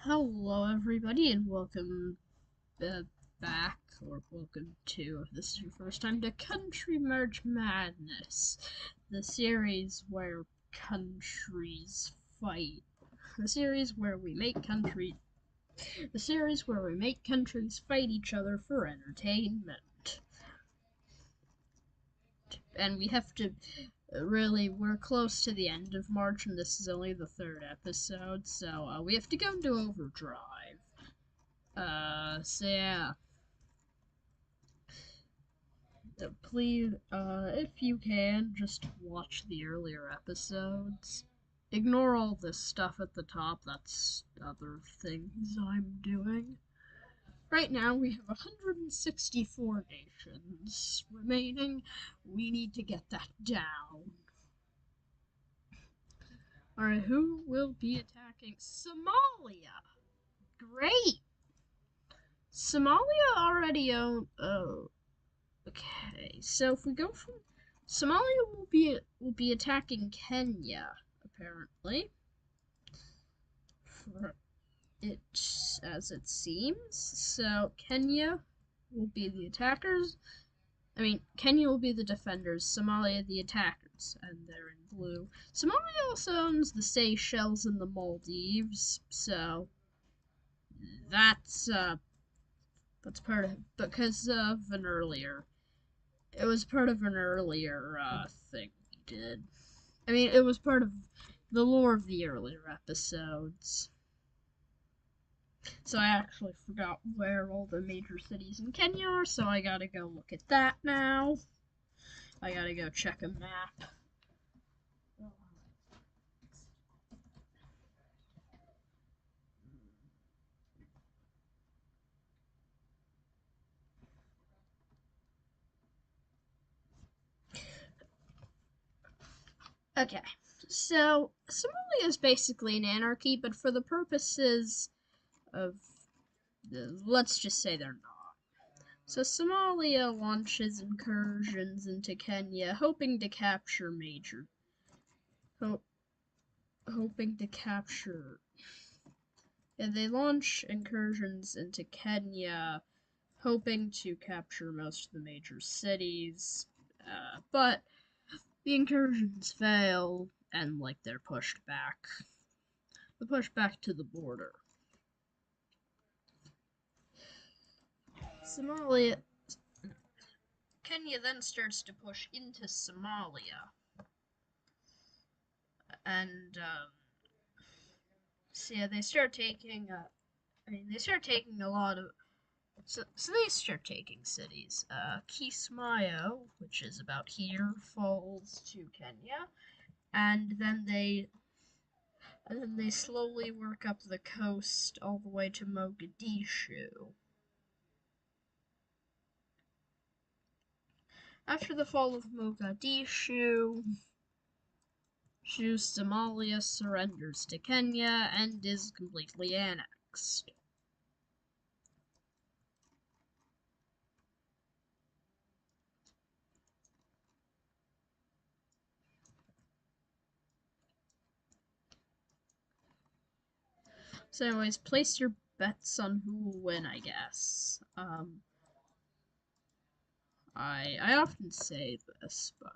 Hello, everybody, and welcome back, or welcome to, if this is your first time, to Country March Madness, the series where countries fight. The series where we make countries fight each other for entertainment. And we have to we're close to the end of March, and this is only the third episode, so we have to go into overdrive. So yeah. Please, if you can, just watch the earlier episodes. Ignore all this stuff at the top, that's other things I'm doing. Right now, we have 164 nations remaining. We need to get that down. Alright, who will be attacking? Somalia! Great! Somalia already owned. Oh. Okay, so if we go from Somalia will be attacking Kenya, apparently. For it as it seems. So Kenya will be the attackers. Kenya will be the defenders, Somalia the attackers, and they're in blue. Somalia also owns the Seychelles and the Maldives, so that's part of because of an earlier it was part of an earlier thing we did. It was part of the lore of the earlier episodes. So I actually forgot where all the major cities in Kenya are, so I gotta go look at that now. I gotta go check a map. Okay, so Somalia is basically an anarchy, but for the purposes of let's just say they're not. So Somalia launches incursions into Kenya, hoping to capture hoping to capture. Yeah, they launch incursions into Kenya, hoping to capture most of the major cities, but the incursions fail, and they're pushed back. They're pushed back to the border. Kenya then starts to push into Somalia, and so yeah, they start taking. They start taking a lot of. So they start taking cities. Kismayo, which is about here, falls to Kenya, and then they slowly work up the coast all the way to Mogadishu. After the fall of Mogadishu, Somalia surrenders to Kenya and is completely annexed. So anyways, place your bets on who will win, I guess. I often say this, but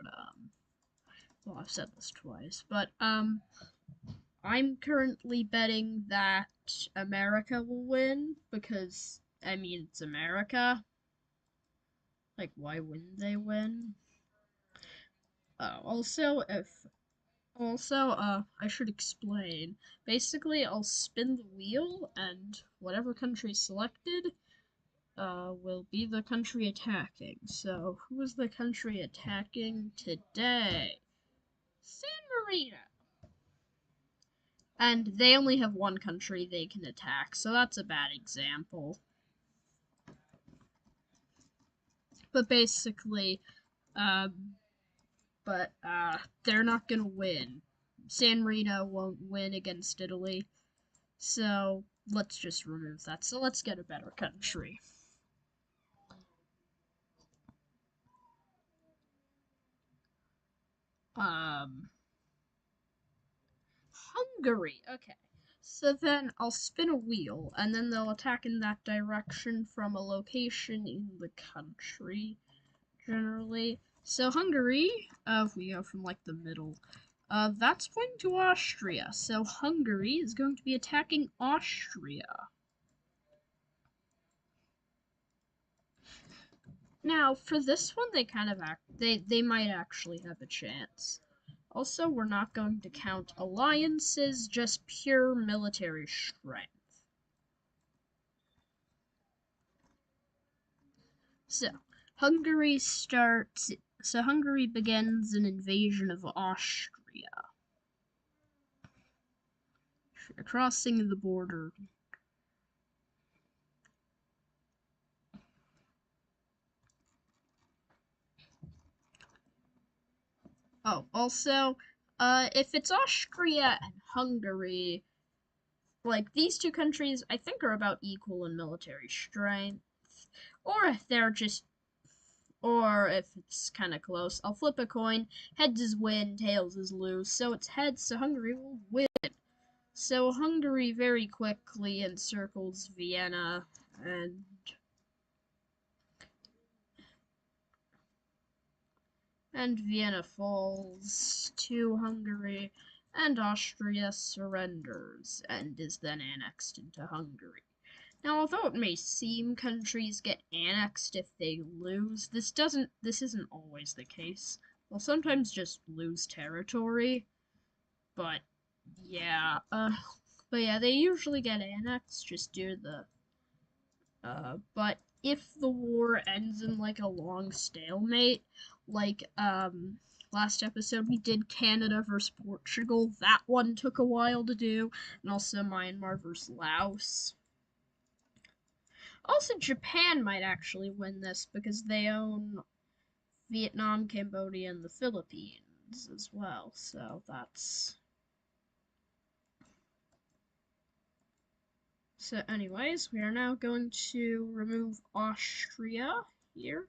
well, I've said this twice, but I'm currently betting that America will win because it's America. Why wouldn't they win? I should explain. Basically, I'll spin the wheel, and whatever country selected will be the country attacking. So, who is the country attacking today? San Marino. And they only have one country they can attack, so that's a bad example. But basically, they're not gonna win. San Marino won't win against Italy, so let's just remove that. So let's get a better country. Hungary. Okay. So then I'll spin a wheel, and then they'll attack in that direction from a location in the country, generally. So Hungary, if we go from like the middle, that's pointing to Austria. So Hungary is going to be attacking Austria. Now, for this one, they kind of they might actually have a chance. Also, we're not going to count alliances, just pure military strength. So, Hungary begins an invasion of Austria, crossing the border. Oh, also, if it's Austria and Hungary, like these two countries, I think are about equal in military strength. Or if they're just, or if it's kind of close, I'll flip a coin. Heads is win, tails is lose. So it's heads, so Hungary will win. So Hungary very quickly encircles Vienna and Vienna falls to Hungary, and Austria surrenders and is then annexed into Hungary. Now, although it may seem countries get annexed if they lose, this isn't always the case. They'll sometimes just lose territory, but yeah, they usually get annexed just due to the but if the war ends in like a long stalemate, like last episode we did Canada versus Portugal, that one took a while to do, and also Myanmar versus Laos. Also, Japan might actually win this because they own Vietnam, Cambodia, and the Philippines as well. So that's. So, anyways, we are now going to remove Austria here.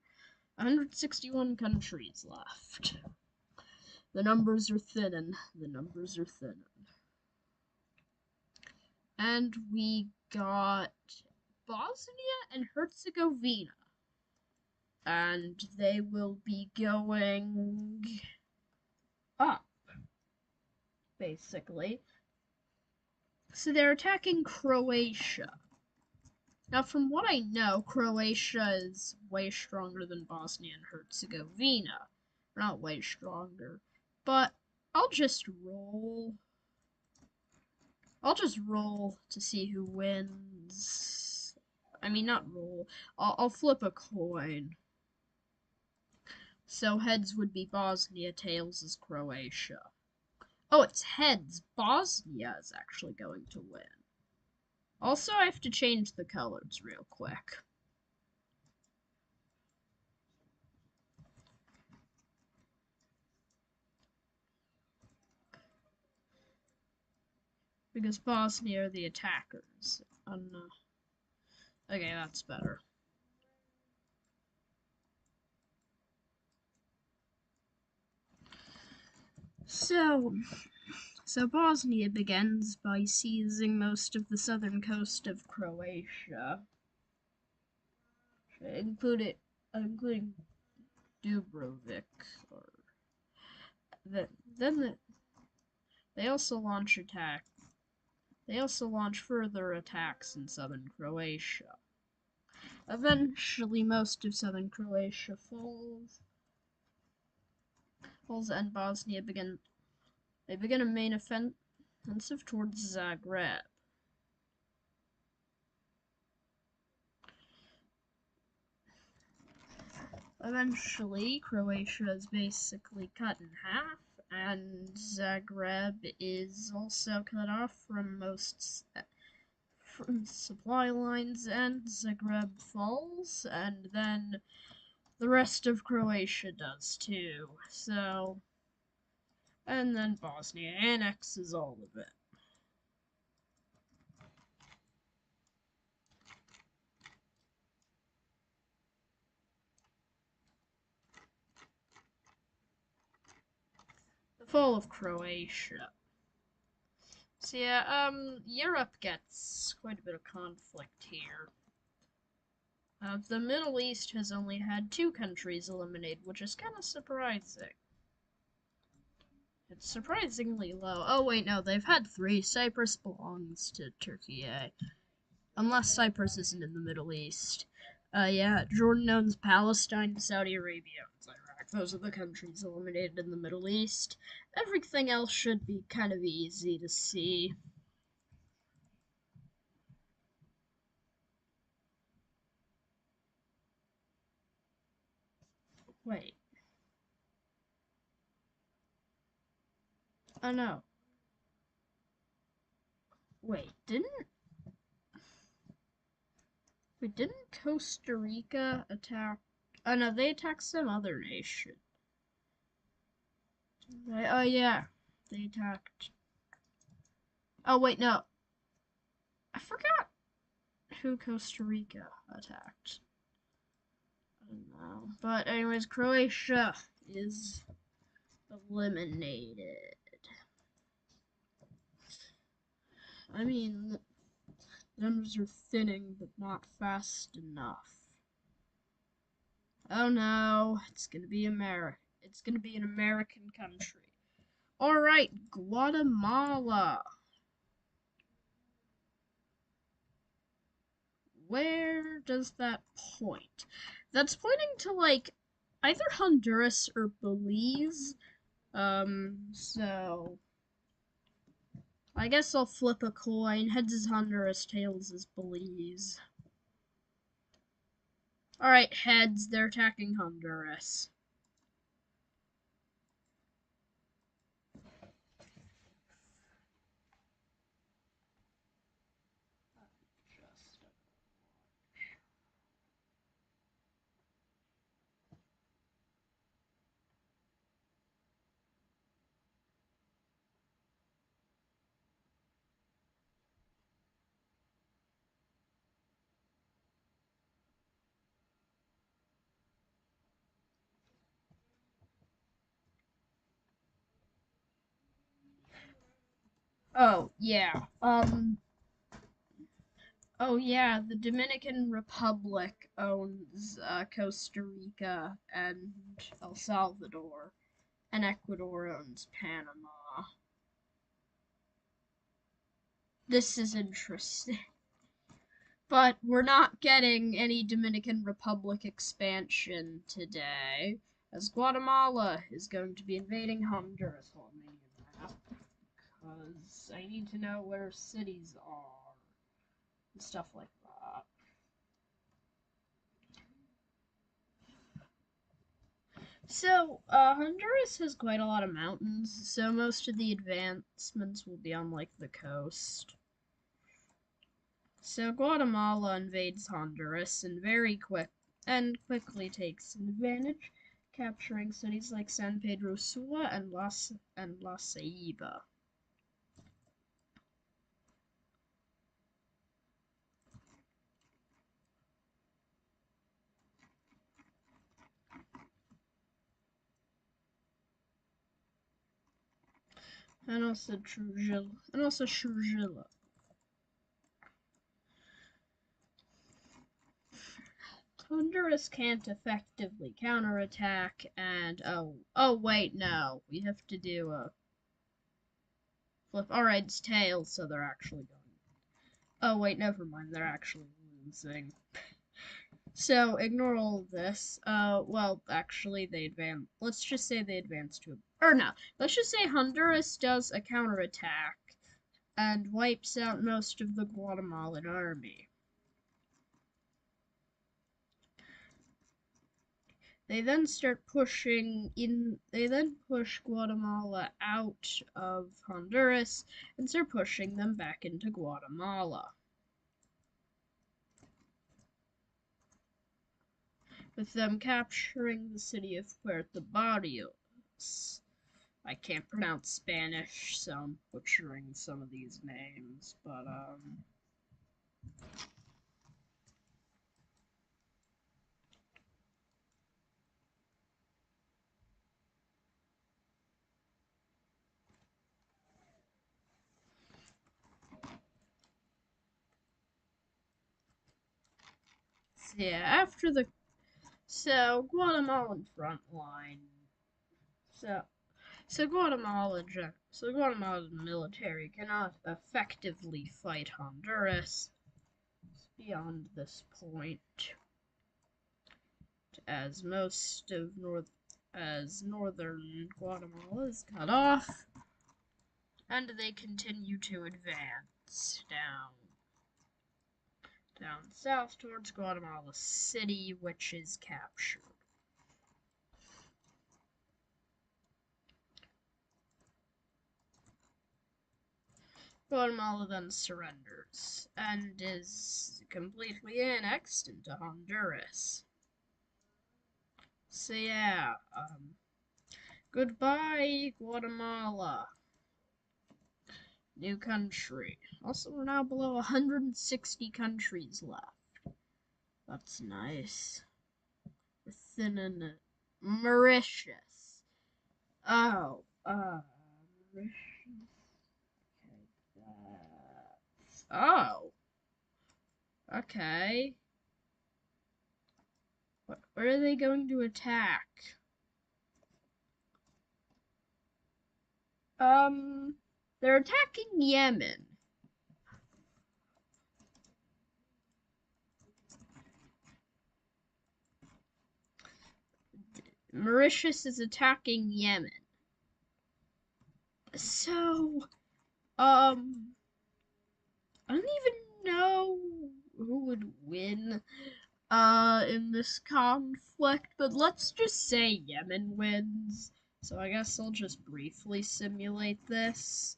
161 countries left. The numbers are thinning. The numbers are thinning. And we got Bosnia and Herzegovina. And they will be going up, basically. So they're attacking Croatia. Now, from what I know, Croatia is way stronger than Bosnia and Herzegovina. Not way stronger, but I'll just roll. I'll just roll to see who wins. I mean, not roll. I'll flip a coin. So heads would be Bosnia, tails is Croatia. Oh, it's heads. Bosnia is actually going to win. Also, I have to change the colors real quick. Because Bosnia are the attackers. Okay, that's better. So Bosnia begins by seizing most of the southern coast of Croatia, including Dubrovnik. Then they also launch attack. They also launch further attacks in southern Croatia. Eventually, most of southern Croatia falls, and Bosnia begin a main offensive towards Zagreb. Eventually, Croatia is basically cut in half, and Zagreb is also cut off from most from supply lines, and Zagreb falls, and then the rest of Croatia does too. So, and then Bosnia annexes all of it. The fall of Croatia. So yeah, Europe gets quite a bit of conflict here. The Middle East has only had 2 countries eliminated, which is kind of surprising. It's surprisingly low. Oh wait, no, they've had 3. Cyprus belongs to Turkey, unless Cyprus isn't in the Middle East. Yeah, Jordan owns Palestine, Saudi Arabia owns Iraq. Those are the countries eliminated in the Middle East. Everything else should be kind of easy to see. Wait. Oh no. Wait, didn't Costa Rica attack? Oh no, they attacked some other nation. Oh yeah, they attacked. Oh wait, no, I forgot who Costa Rica attacked. I don't know, but anyways, Croatia is eliminated. I mean, the numbers are thinning, but not fast enough. Oh no, it's gonna be America. It's gonna be an American country. Alright, Guatemala. Where does that point? That's pointing to, like, either Honduras or Belize. So I guess I'll flip a coin. Heads is Honduras, tails is Belize. Alright, heads, they're attacking Honduras. Oh, yeah. Oh, yeah, the Dominican Republic owns Costa Rica and El Salvador, and Ecuador owns Panama. This is interesting. But we're not getting any Dominican Republic expansion today, as Guatemala is going to be invading Honduras. Hold on, map, because I need to know where cities are and stuff like that. So, Honduras has quite a lot of mountains, so most of the advancements will be on, like, the coast. So Guatemala invades Honduras and quickly takes advantage, capturing cities like San Pedro Sula and La Ceiba. And also Trujillo. Honduras can't effectively counterattack, and oh wait, no, we have to do a flip. Alright, it's tails, so they're actually going. Oh wait, never mind, they're actually losing. So ignore all of this. Well, actually, they advance. Let's just say they advance to, or no, let's just say Honduras does a counterattack and wipes out most of the Guatemalan army. They then start pushing in. They then push Guatemala out of Honduras and start pushing them back into Guatemala, with them capturing the city of Puerto Barrios. I can't pronounce Spanish, so I'm butchering some of these names, but yeah, after the Guatemalan front line. So Guatemalan military cannot effectively fight Honduras beyond this point, as northern Guatemala is cut off, and they continue to advance down south towards Guatemala City, which is captured. Guatemala then surrenders and is completely annexed into Honduras. So yeah, goodbye Guatemala. New country. Also, we're now below 160 countries left. That's nice. We're thinning it. Mauritius. Oh, Mauritius. Oh. Okay. Where are they going to attack? They're attacking Yemen. Mauritius is attacking Yemen. So, I don't even know who would win in this conflict, but let's just say Yemen wins. So I guess I'll just briefly simulate this.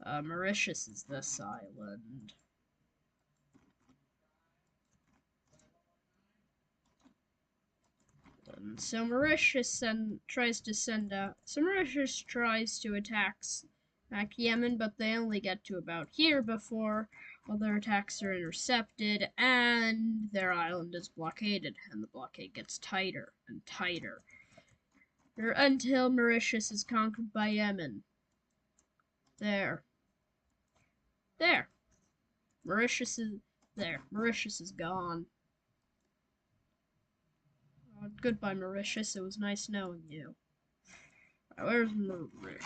Mauritius is this island. And so Mauritius tries to attack Yemen, but they only get to about here before all their attacks are intercepted, and their island is blockaded, and the blockade gets tighter and tighter until Mauritius is conquered by Yemen. There. Mauritius is gone. Goodbye, Mauritius. It was nice knowing you. Where's Mauritius?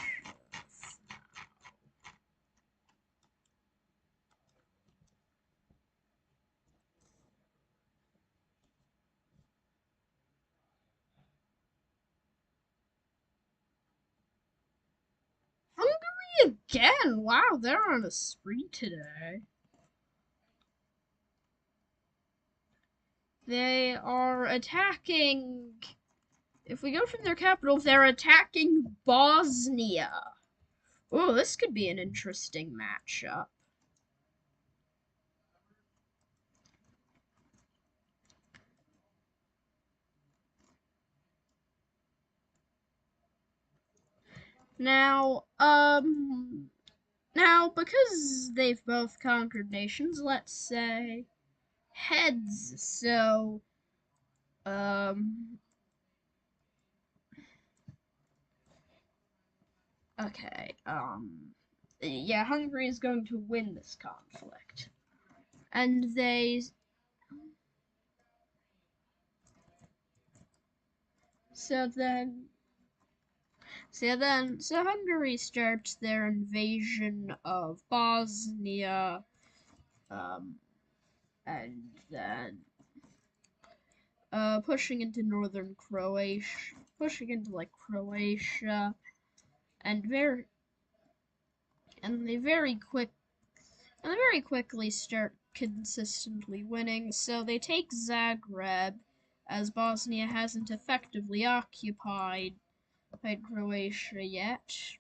Hungary again! Wow, they're on a spree today. They are attacking. If we go from their capital, they're attacking Bosnia. Oh, this could be an interesting matchup. Now, because they've both conquered nations, let's say heads. So, okay, yeah, Hungary is going to win this conflict. And so Hungary starts their invasion of Bosnia, and then pushing into northern Croatia, pushing into like Croatia, and they very quickly start consistently winning. So they take Zagreb, as Bosnia hasn't effectively occupied Croatia yet.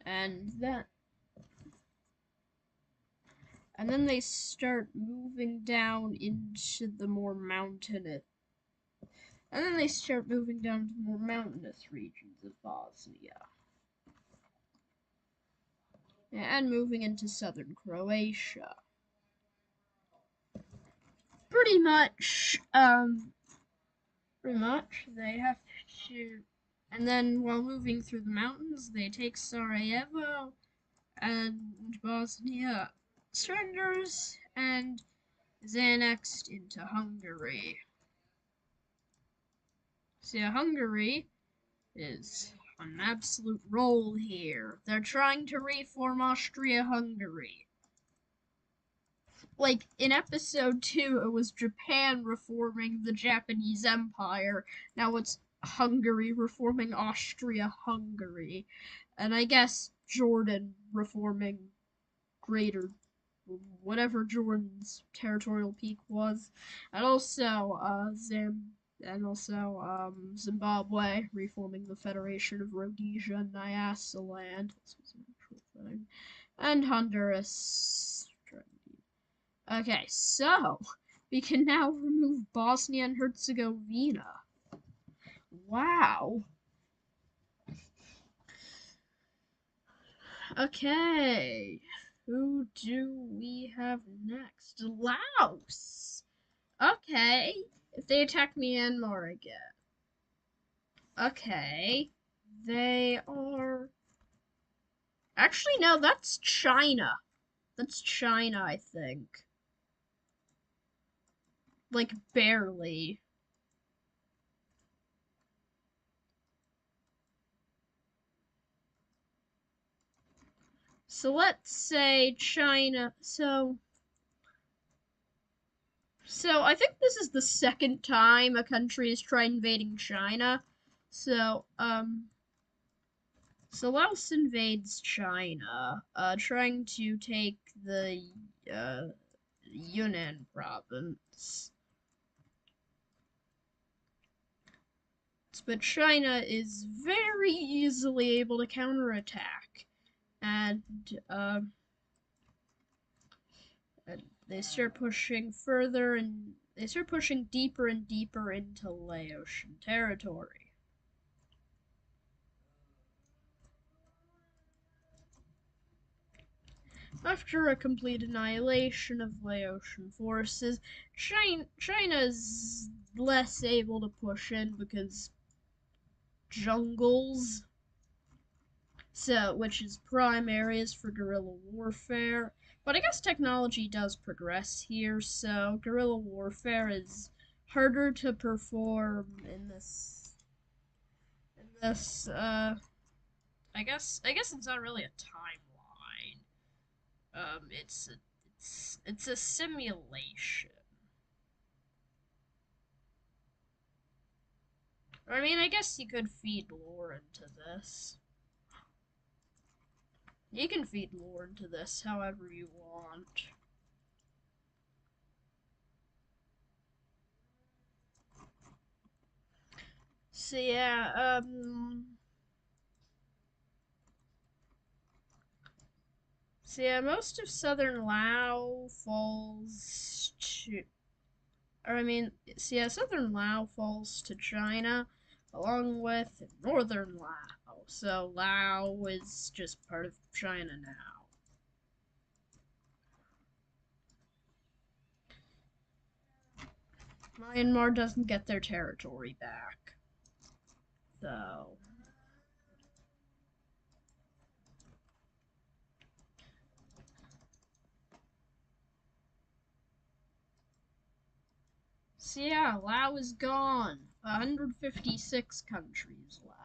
And then they start moving down into the more mountainous regions of Bosnia. And moving into southern Croatia. Pretty much, they have to, and then while moving through the mountains, they take Sarajevo and Bosnia surrenders and is annexed into Hungary. So yeah, Hungary is on an absolute roll here. They're trying to reform Austria-Hungary. Like, in episode 2, it was Japan reforming the Japanese Empire. Now it's Hungary reforming Austria-Hungary. And I guess Jordan reforming Greater, whatever Jordan's territorial peak was. And also, Zimbabwe reforming the Federation of Rhodesia and Nyasaland. This was an actual thing. And Honduras. Okay, so we can now remove Bosnia and Herzegovina. Wow. Okay. Who do we have next? Laos. Okay. If they attack Myanmar again. Okay. They are... Actually, no, that's China. That's China, I think. Like, barely. So let's say China. So I think this is the second time a country has tried invading China. So Laos invades China, trying to take the Yunnan province. But China is very easily able to counterattack, and they start pushing further, and they start pushing deeper and deeper into Laotian territory. After a complete annihilation of Laotian forces, China's less able to push in because jungles, which is prime areas for guerrilla warfare. But I guess technology does progress here, so guerrilla warfare is harder to perform in this. I guess it's not really a timeline. It's a simulation. I mean, I guess you could feed lore into this. You can feed lore into this however you want. So yeah, most of southern Lao falls to, southern Lao falls to China, along with northern Lao. So Lao is just part of China now. Myanmar doesn't get their territory back, though. So yeah, Lao is gone. 156 countries left.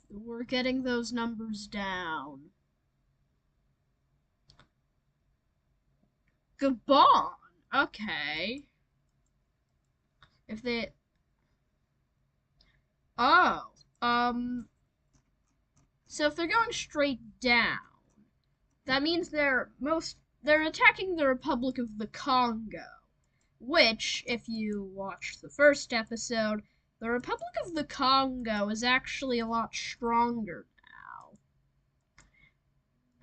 We're getting those numbers down. Gabon. Okay. If they Oh, so if they're going straight down, that means they're attacking the Republic of the Congo, which, if you watched the first episode, the Republic of the Congo is actually a lot stronger now.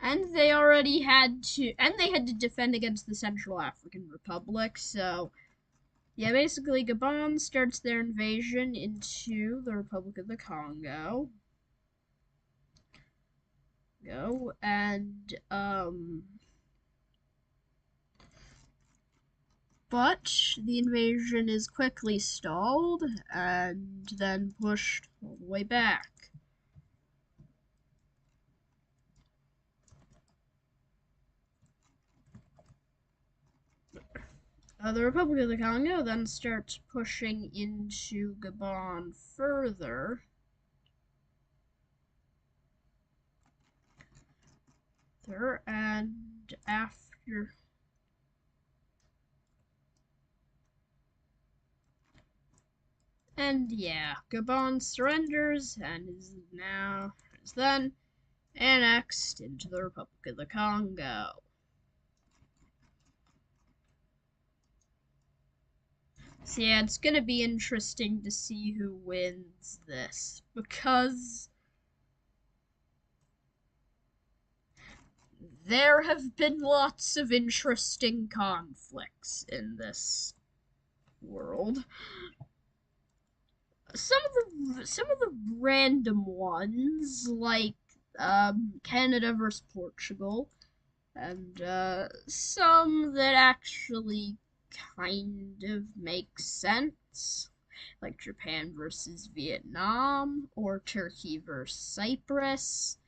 And they had to defend against the Central African Republic, so yeah, basically Gabon starts their invasion into the Republic of the Congo. But the invasion is quickly stalled and then pushed all the way back. The Republic of the Congo then starts pushing into Gabon further. And after yeah, Gabon surrenders and is then annexed into the Republic of the Congo. So yeah, it's gonna be interesting to see who wins this, because there have been lots of interesting conflicts in this world. Some of the random ones, like Canada versus Portugal, and some that actually kind of make sense, like Japan versus Vietnam, or Turkey versus Cyprus,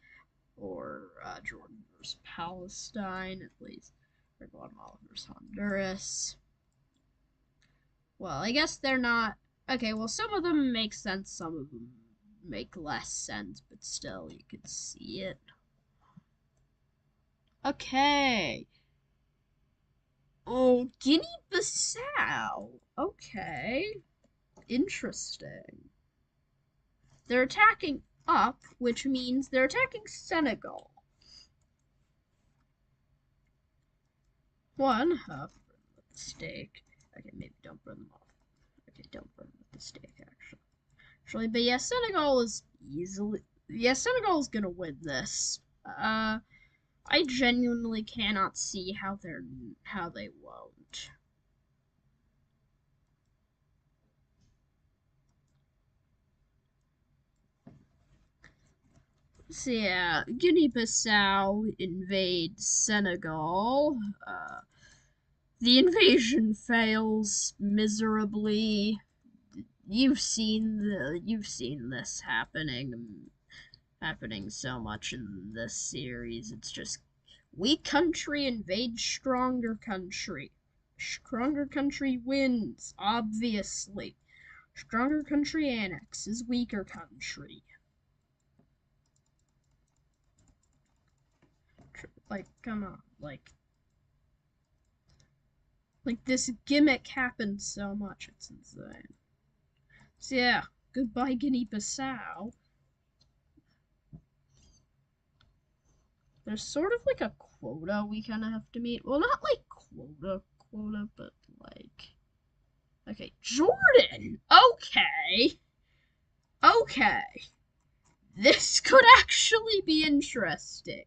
or Jordan versus Palestine, at least, or Guatemala versus Honduras. Well, I guess they're not. Okay, well, some of them make sense, some of them make less sense, but still, you could see it. Okay. Oh, Guinea-Bissau. Okay. Interesting. They're attacking up, which means they're attacking Senegal. Burn with the stake. Okay, maybe don't burn them off. Okay, don't burn with the stake, actually. But yeah, Senegal is Senegal's gonna win this. I genuinely cannot see how they won't. So yeah, Guinea-Bissau invades Senegal. The invasion fails miserably. You've seen this happening so much in this series. It's just weak country invades stronger country. Stronger country wins, obviously. Stronger country annexes weaker country. Like, come on, like this gimmick happens so much, it's insane. So yeah, goodbye Guinea-Bissau. There's sort of like a quota we kind of have to meet. Well, not like quota, but like... Okay, Jordan! Okay. This could actually be interesting.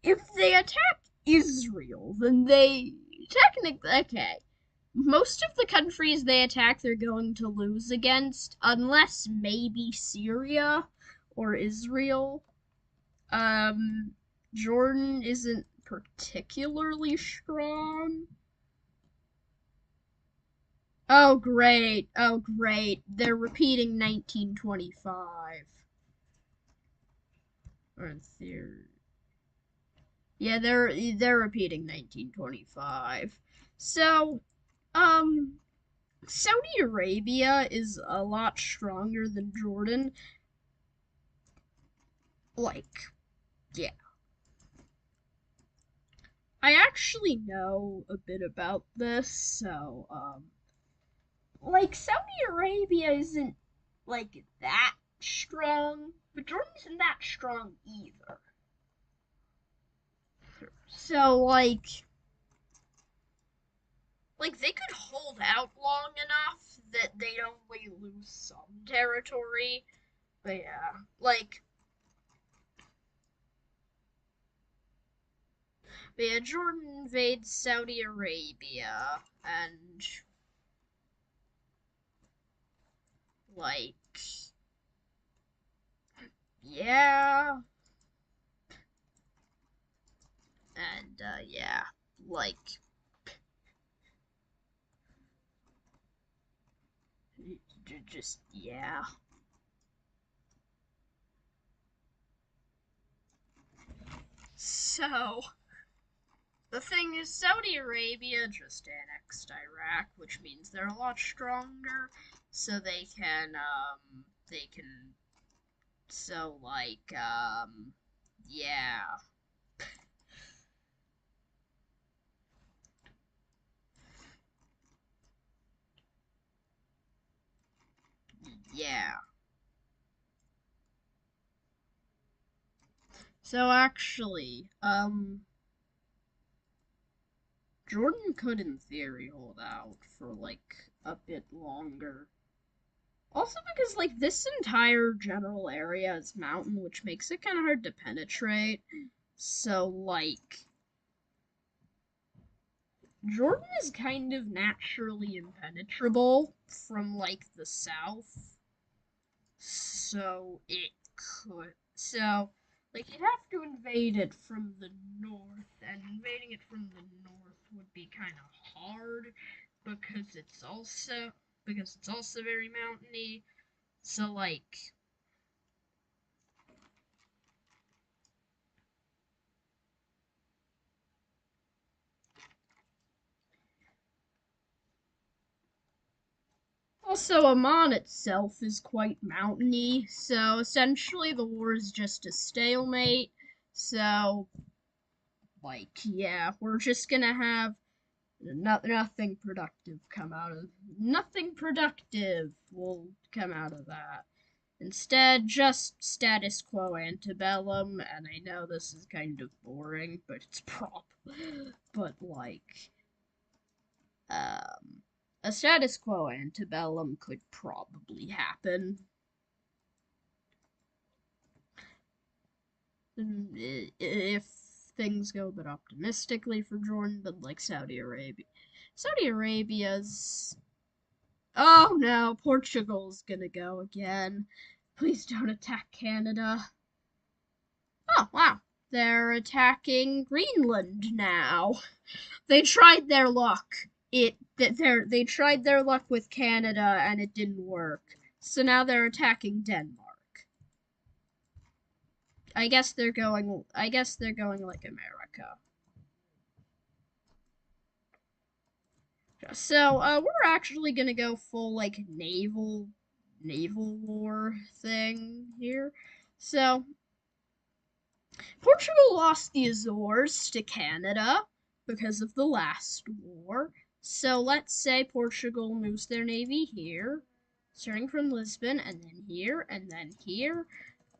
If they attack Israel, then they... Technically, okay. Most of the countries they attack, they're going to lose against, unless maybe Syria or Israel. Jordan isn't particularly strong. Oh, great. They're repeating 1925. Or in theory. Yeah, they're repeating 1925. So, Saudi Arabia is a lot stronger than Jordan. Like, yeah. I actually know a bit about this, so, like, Saudi Arabia isn't, like, that strong, but Jordan isn't that strong either. So, like they could hold out long enough that they'd only lose some territory. But yeah, Jordan invades Saudi Arabia, and like, yeah, and yeah, like, just yeah. So The thing is, Saudi Arabia just annexed Iraq, which means they're a lot stronger, so they can, so yeah, yeah. So actually, Jordan could, in theory, hold out for like a bit longer. Also, because like this entire general area is mountain, which makes it kind of hard to penetrate. So like Jordan is kind of naturally impenetrable from like the south. So it so like you'd have to invade it from the north, and invading it from the north would be kind of hard because it's also very mountainy. So like also Amman itself is quite mountainy, so essentially the war is just a stalemate. So like yeah, we're just gonna have nothing productive come out of nothing productive will come out of that. Instead, just status quo antebellum, and I know this is kind of boring, but it's prop. But like, um, a status quo antebellum could probably happen. If things go a bit optimistically for Jordan, but like Saudi Arabia's. Oh no, Portugal's gonna go again. Please don't attack Canada. Oh wow, they're attacking Greenland now. They tried their luck. They tried their luck with Canada and it didn't work. So now they're attacking Denmark. I guess they're going like America. So we're actually gonna go full like naval war thing here. So Portugal lost the Azores to Canada because of the last war. So let's say Portugal moves their navy here, starting from Lisbon, and then here, and then here,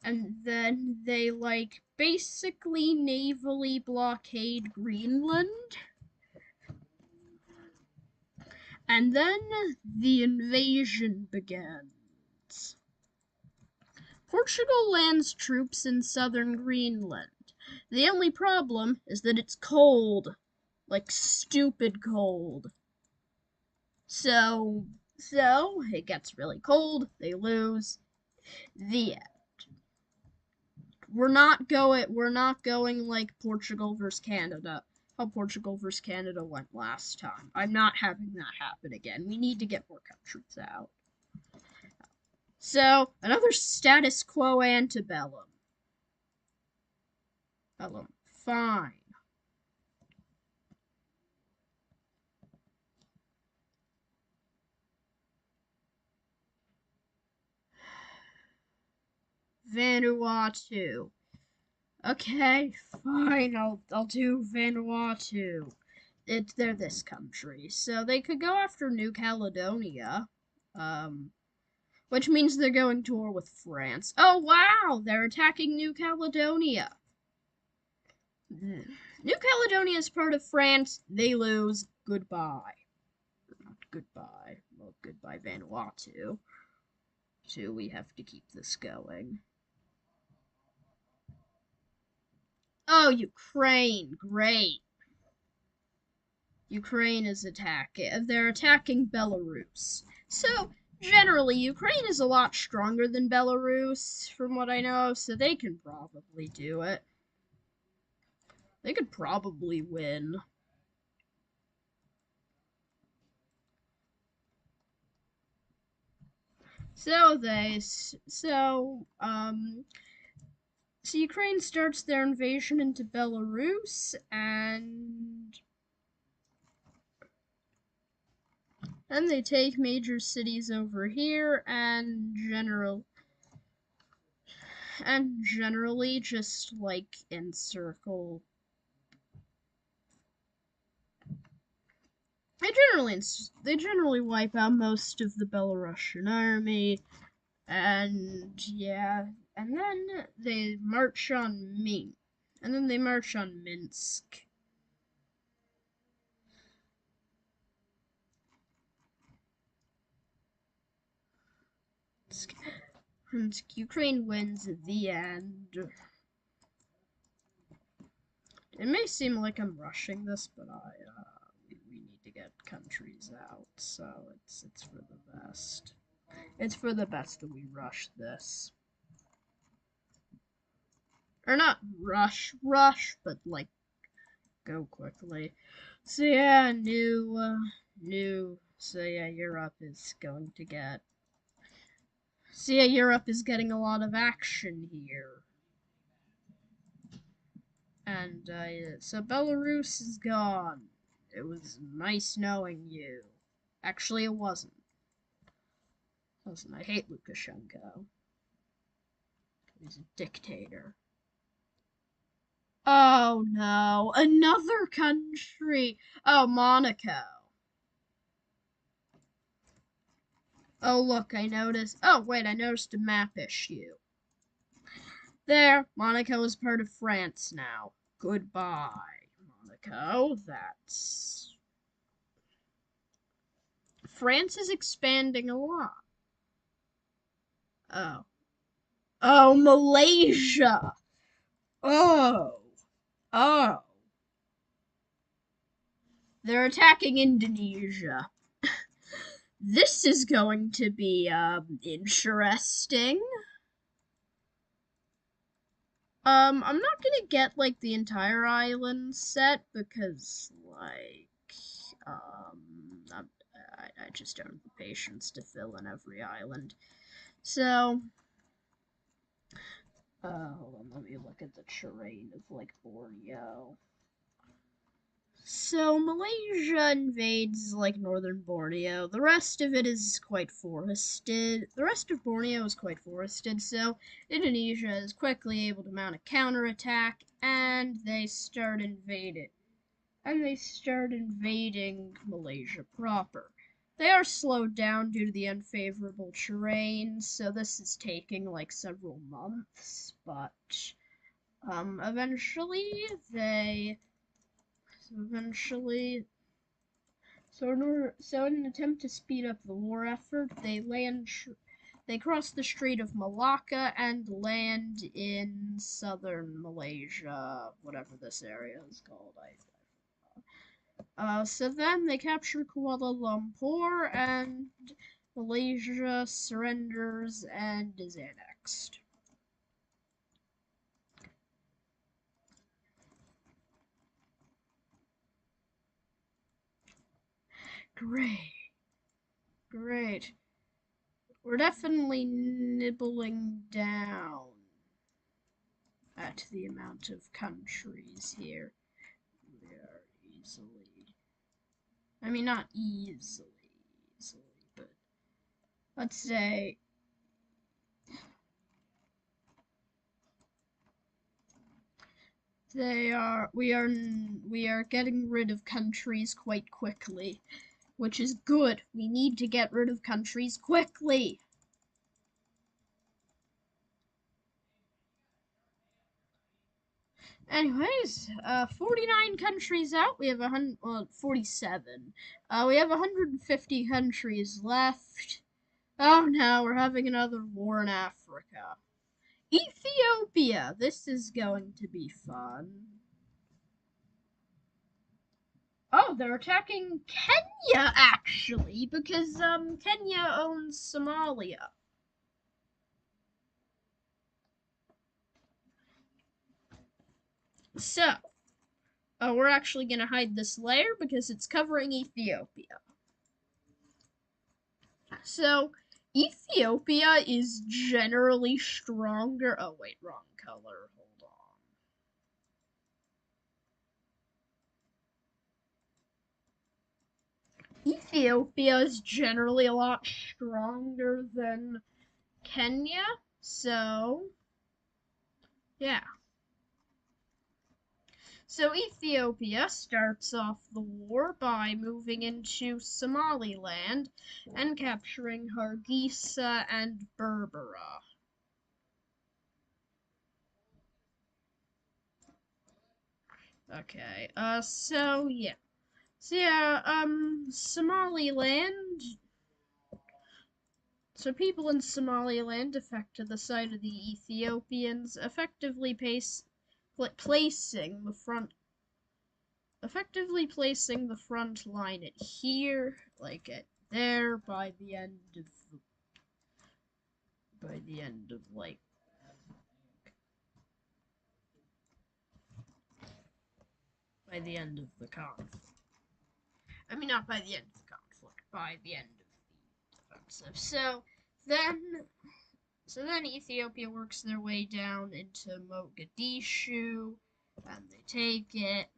and then they like basically navally blockade Greenland. And then the invasion begins. Portugal lands troops in southern Greenland. The only problem is that it's cold. Like stupid cold. So it gets really cold, they lose. The end. We're not going like Portugal versus Canada. How Portugal versus Canada went last time. I'm not having that happen again. We need to get more countries out. So, another status quo antebellum. Bellum. Fine. Vanuatu. Okay, fine. I'll do Vanuatu. They're this country, so they could go after New Caledonia, um, which means they're going to war with France. Oh wow, they're attacking New Caledonia. New Caledonia is part of France. They lose. Goodbye. Not goodbye. Well, goodbye Vanuatu. So we have to keep this going. Oh, Ukraine. Great. Ukraine is attacking. They're attacking Belarus. So, generally, Ukraine is a lot stronger than Belarus, from what I know, so they can probably do it. They could probably win. So So Ukraine starts their invasion into Belarus, and they take major cities over here, and generally just like encircle. They generally wipe out most of the Belarusian army, and yeah, and then they march on Minsk. And Ukraine wins at the end. It may seem like I'm rushing this, but we need to get countries out, so it's for the best. It's for the best that we rush this. Or not rush, but like go quickly. So yeah, so yeah, Europe is going to get. So yeah, Europe is getting a lot of action here. And so Belarus is gone. It was nice knowing you. Actually, it wasn't. I hate Lukashenko. He's a dictator. Oh no, another country. Oh, Monaco. Oh look, I noticed. Oh wait, I noticed a map issue. There, Monaco is part of France now. Goodbye, Monaco. That's. France is expanding a lot. Oh. Oh, Malaysia. Oh. Oh. They're attacking Indonesia. This is going to be interesting. I'm not gonna get like the entire island set because like I just don't have the patience to fill in every island. So hold on, let me look at the terrain of like Borneo. So Malaysia invades like northern Borneo. The rest of it is quite forested. The rest of Borneo is quite forested, so Indonesia is quickly able to mount a counterattack, and they start invading. Malaysia proper. They are slowed down due to the unfavorable terrain, so this is taking like several months, but eventually they eventually so in an attempt to speed up the war effort, they cross the Strait of Malacca and land in southern Malaysia, whatever this area is called. So then they capture Kuala Lumpur, and Malaysia surrenders and is annexed. Great. Great. We're definitely nibbling down at the amount of countries here. We are easily. I mean, not easily, but let's say we are getting rid of countries quite quickly, which is good. We need to get rid of countries quickly. Anyways, 49 countries out. We have 47. We have 150 countries left. Oh no, we're having another war in Africa. Ethiopia. This is going to be fun. Oh, they're attacking Kenya actually because Kenya owns Somalia. So, we're actually going to hide this layer because it's covering Ethiopia. So, Ethiopia is generally stronger. Oh, wait, wrong color. Hold on. Ethiopia is generally a lot stronger than Kenya, so yeah. So Ethiopia starts off the war by moving into Somaliland and capturing Hargeisa and Berbera. Okay, Somaliland. So people in Somaliland defected the side of the Ethiopians, effectively placing the front line at here, like at there, by the end of the conflict. I mean, not by the end of the conflict, by the end of the offensive. Then, then Ethiopia works their way down into Mogadishu, and they take it.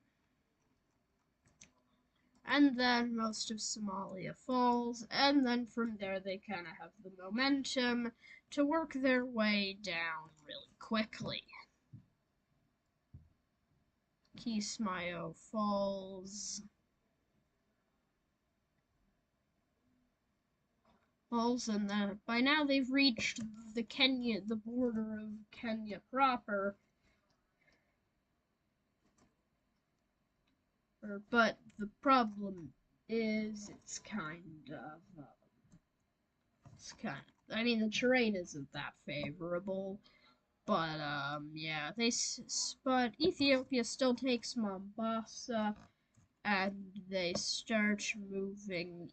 And then most of Somalia falls, and then from there they kind of have the momentum to work their way down really quickly. Kismayo falls. And then by now they've reached the border of Kenya proper. But the problem is I mean, the terrain isn't that favorable. But yeah, but Ethiopia still takes Mombasa, and they start moving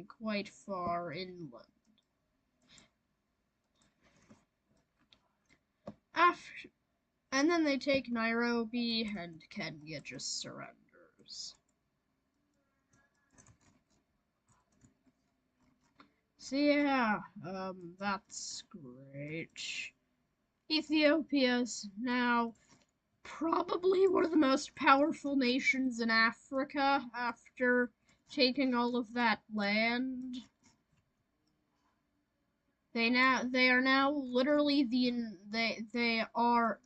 quite far inland. After And then they take Nairobi, and Kenya just surrenders. So yeah, that's great. Ethiopia's now probably one of the most powerful nations in Africa after taking all of that land. They are now literally they are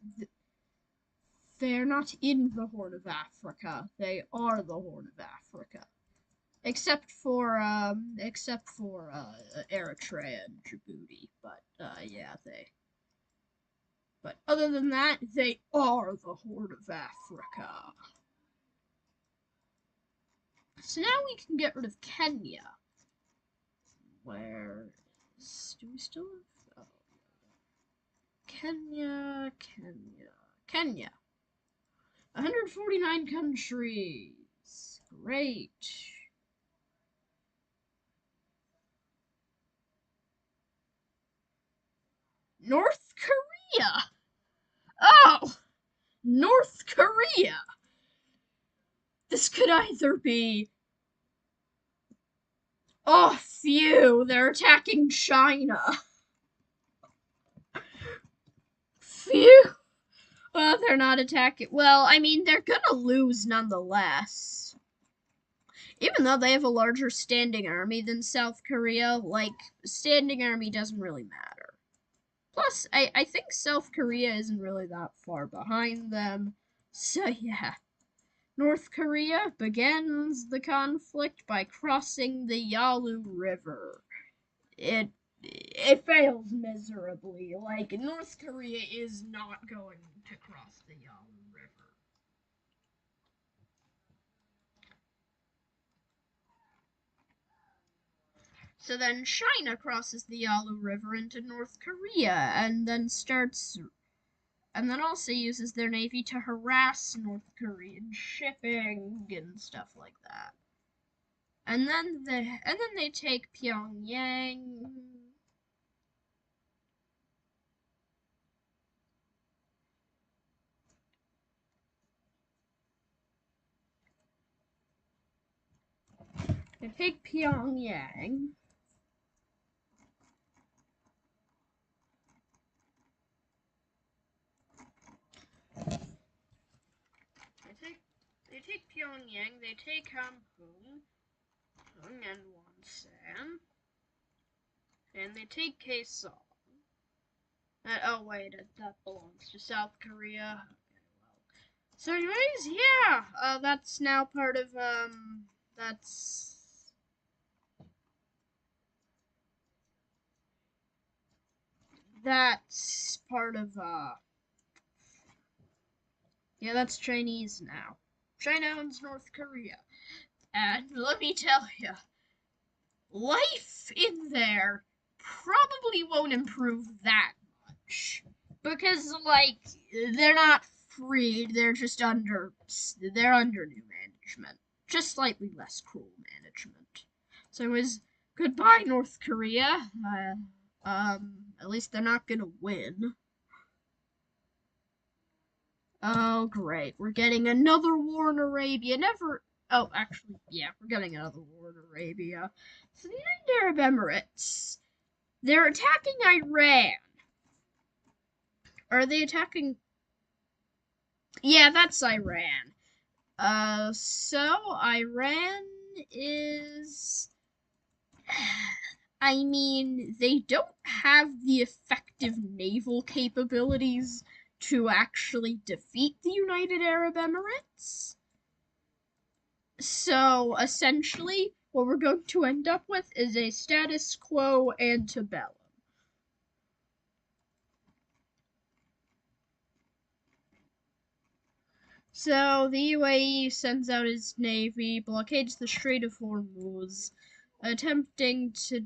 not in the Horn of Africa. They are the Horn of Africa. Except for Eritrea and Djibouti, but yeah, but other than that, they are the Horn of Africa. So now we can get rid of Kenya. Where do we still have? Oh, Kenya. 149 countries. Great. North Korea. Oh, North Korea. This could either be. Oh, phew, they're attacking China. Phew. Well, they're not attacking. Well, I mean, they're gonna lose nonetheless. Even though they have a larger standing army than South Korea, like, standing army doesn't really matter. Plus, I think South Korea isn't really that far behind them. So, yeah. North Korea begins the conflict by crossing the Yalu River. It fails miserably. Like, North Korea is not going to cross the Yalu River. So then China crosses the Yalu River into North Korea and then also uses their navy to harass North Korean shipping and stuff like that. And then they take Pyongyang. They take Pyongyang. take Pyongyang, they take Hamhung, and Wonsan, and they take Kaesong. Oh wait, that belongs to South Korea. Okay, well. So anyways, yeah, that's now part of, that's part of, yeah, that's Chinese now. China owns North Korea. And let me tell you, life in there probably won't improve that much. Because, like, they're not free, they're under new management. Just slightly less cruel management. So it was goodbye, North Korea. At least they're not gonna win. Oh, great. We're getting another war in Arabia. Oh, actually, yeah, we're getting another war in Arabia. So the United Arab Emirates, they're attacking Iran. Are they attacking? Yeah, that's Iran. So Iran is. I mean, they don't have the effective naval capabilities to actually defeat the United Arab Emirates. So, essentially, what we're going to end up with is a status quo antebellum. So, the UAE sends out its navy, blockades the Strait of Hormuz, attempting to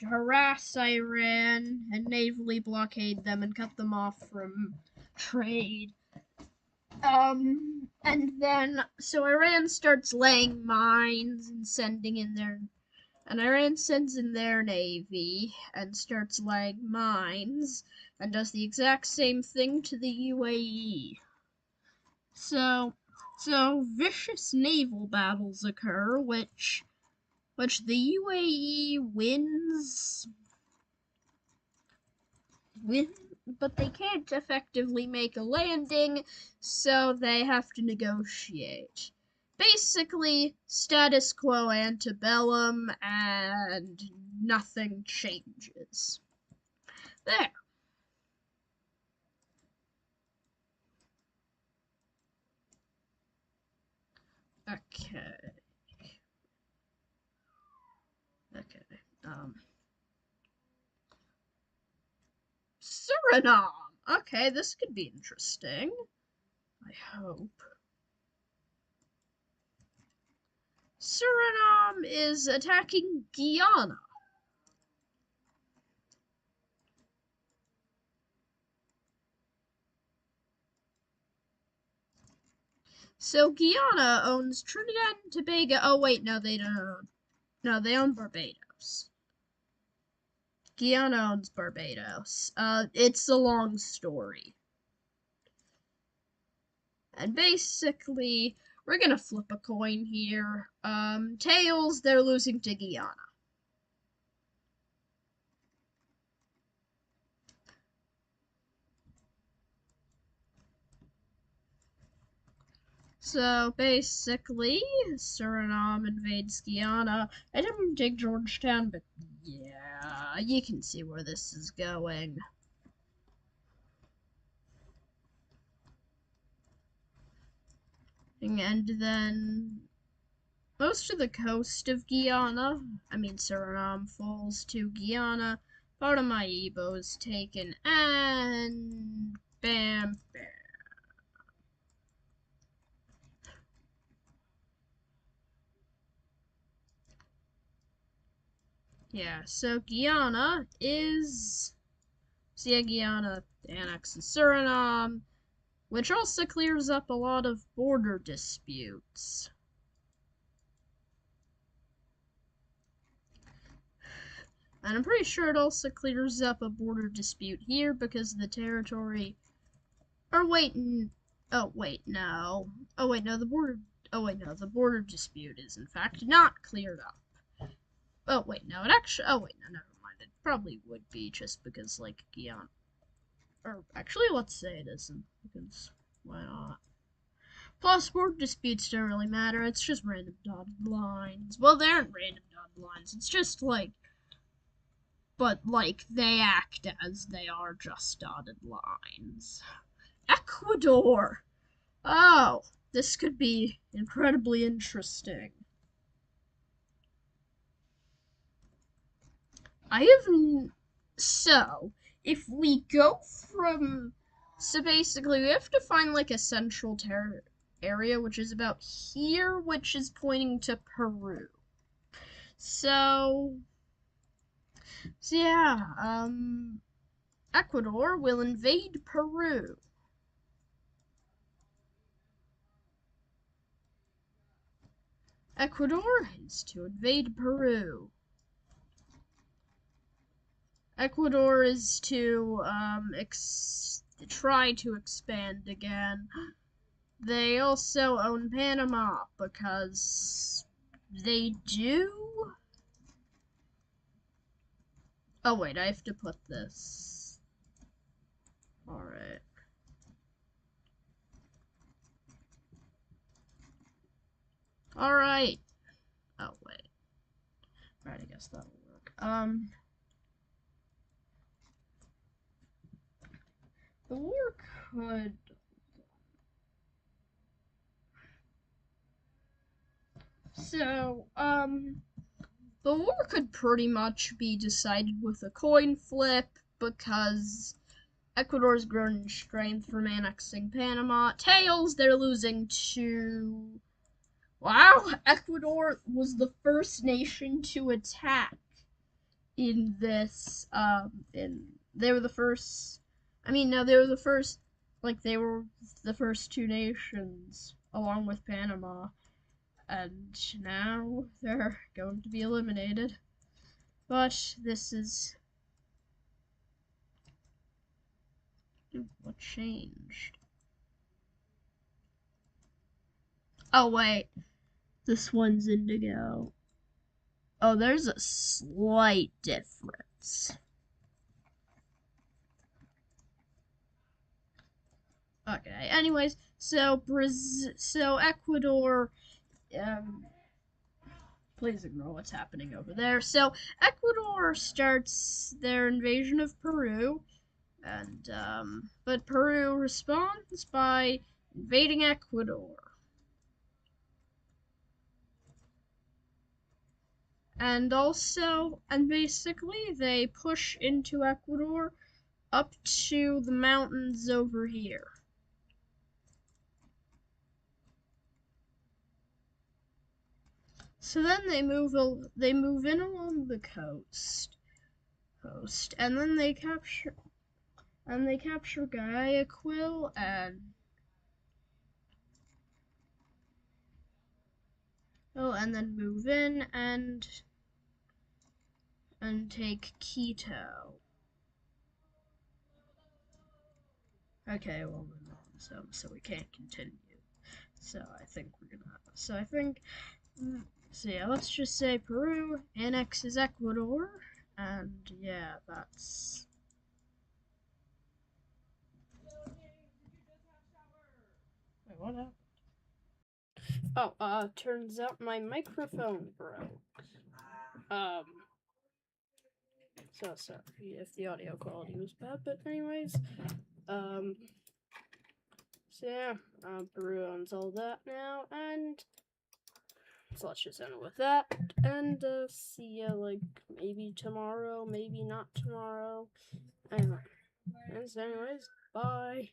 harass Iran and navally blockade them and cut them off from trade. And then, so Iran starts laying mines and Iran sends in their navy and starts laying mines and does the exact same thing to the UAE. So vicious naval battles occur, which the UAE wins, but they can't effectively make a landing, so they have to negotiate. Basically, status quo antebellum, and nothing changes. There. Okay. Suriname. Okay, this could be interesting. I hope. Suriname is attacking Guyana. So Guyana owns Trinidad and Tobago. Oh wait, no, they don't. No, they own Barbados. Guyana owns Barbados. It's a long story. And basically, we're gonna flip a coin here. Tails, they're losing to Guyana. So basically, Suriname invades Guyana. I didn't take Georgetown, but yeah, you can see where this is going. And then most of the coast of Guyana, Suriname, falls to Guyana. Paramaribo is taken, and bam, bam. Yeah, so Guyana annexes Suriname, which also clears up a lot of border disputes. And I'm pretty sure it also clears up a border dispute here because the territory. Oh wait, no. Oh wait, no, the border dispute is in fact not cleared up. Oh wait, no, never mind. It probably would be just because, like, Guyana. Or actually, let's say it isn't, because why not? Plus, word disputes don't really matter. It's just random dotted lines. Well, they aren't random dotted lines. It's just like, but like they act as they are just dotted lines. Ecuador. Oh, this could be incredibly interesting. So, if we go from, so basically we have to find like a central area, which is about here, which is pointing to Peru. So yeah, Ecuador will invade Peru. Ecuador is to invade Peru. Ecuador is to try to expand again. They also own Panama because they do. Oh wait, I have to put this. Alright. Alright. Oh wait. Right, I guess that'll work. The war could. So, the war could pretty much be decided with a coin flip because Ecuador's grown in strength from annexing Panama. Tails, they're losing to. Wow, Ecuador was the first nation to attack in this. They were the first. I mean, no, they were the first. Like they were the first two nations, along with Panama, and now they're going to be eliminated. But this is. What changed? Oh wait, this one's indigo. Oh, there's a slight difference. Okay. Anyways, so Ecuador. Please ignore what's happening over there. So Ecuador starts their invasion of Peru, and but Peru responds by invading Ecuador. And basically they push into Ecuador up to the mountains over here. So then they move in along the coast, and then they capture Guayaquil and then move in and take Quito. Okay, well so we can't continue. So I think we're gonna. So yeah, let's just say Peru annexes Ecuador, and yeah, that's. Wait, what happened? Oh, turns out my microphone broke. So sorry if the audio quality was bad, but anyways, so yeah, Peru owns all that now, and so let's just end with that, and see ya like maybe tomorrow, maybe not tomorrow. Anyway, anyways, bye.